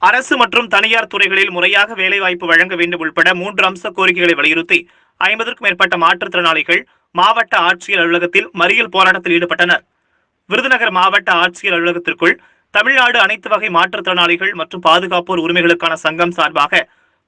அரசு மற்றும் தனியார் துறைகளில் முறையாக வேலைவாய்ப்பு வழங்க வேண்டும் உள்பட 3 அம்ச கோரிக்கைகளை வலியுறுத்தி 50க்கும் மேற்பட்ட மாற்றுத்திறனாளிகள் மாவட்ட ஆட்சியர் அலுவலகத்தில் மறியல் போராட்டத்தில் ஈடுபட்டனர். விருதுநகர் மாவட்ட ஆட்சியர் அலுவலகத்திற்குள் தமிழ்நாடு அனைத்து வகை மாற்றுத்திறனாளிகள் மற்றும் பாதுகாப்போர் உரிமைகளுக்கான சங்கம் சார்பாக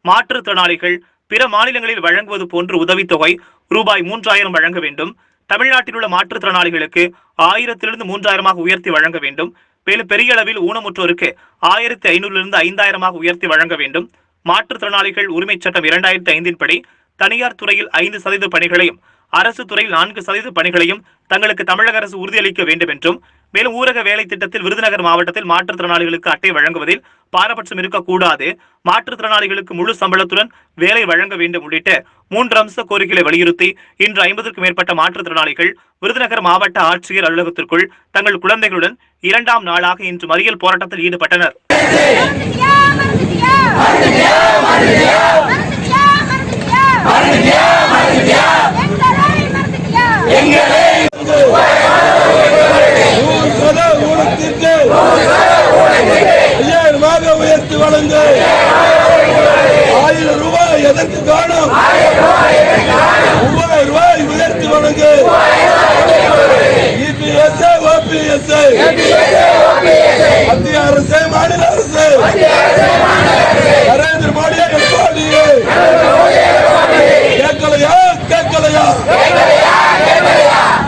மாற்றுத்திறனாளிகள் பிற மாநிலங்களில் வழங்குவது போன்று உதவித்தொகை ரூபாய் 3000 வழங்க வேண்டும், தமிழ்நாட்டில் உள்ள மாற்றுத்திறனாளிகளுக்கு 1000 3000 உயர்த்தி வழங்க வேண்டும், மேலும் பெரிய அளவில் ஊனமுற்றோருக்கு 1500 5000 உயர்த்தி வழங்க வேண்டும். மாற்றுத்திறனாளிகள் உரிமை சட்டம் 2005 படி தனியார் துறையில் 5% பணிகளையும் அரசு துறையில் 4% பணிகளையும் தங்களுக்கு தமிழக அரசு உறுதியளிக்க வேண்டும் என்றும், மேலும் ஊரக வேலை திட்டத்தில் விருதுநகர் மாவட்டத்தில் மாற்றுத்திறனாளிகளுக்கு அட்டை வழங்குவதில் பாரபட்சம் இருக்கக்கூடாது, மாற்றுத்திறனாளிகளுக்கு முழு சம்பளத்துடன் வேலை வழங்க வேண்டும் உள்ளிட்ட 3 அம்ச கோரிக்கைகளை வலியுறுத்தி இன்று 50க்கும் மேற்பட்ட மாற்றுத்திறனாளிகள் விருதுநகர் மாவட்ட ஆட்சியர் அலுவலகத்திற்குள் தங்கள் குழந்தைகளுடன் 2ஆம் நாளாக இன்று மறியல் போராட்டத்தில் ஈடுபட்டனர். உயர்த்தி வழங்கு 1000 ரூபாய் எதற்கு காணும் 3000 ரூபாய் உயர்த்தி வழங்கு EPS OPS மத்திய அரசு மாநில அரசு நரேந்திர மோடி கேட்கலையா கேட்கலையா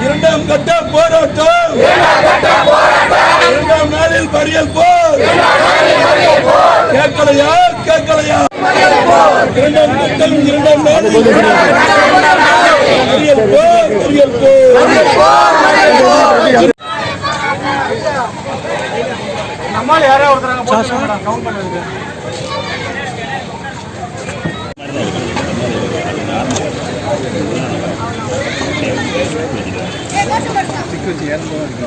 2ஆம் கட்ட போராட்டம் 2ஆம் நாளில் மறியல் போர் கேட்கலையா கேட்கலையா 2ஆம் கட்டம் 2ஆம் நாளில் மறியல் போர் மறியல் போர். நம்மால யாரோ ஒருத்தராங்க கவுண்ட் பண்ணுங்க. சிக்கு ஏன் போறீங்க?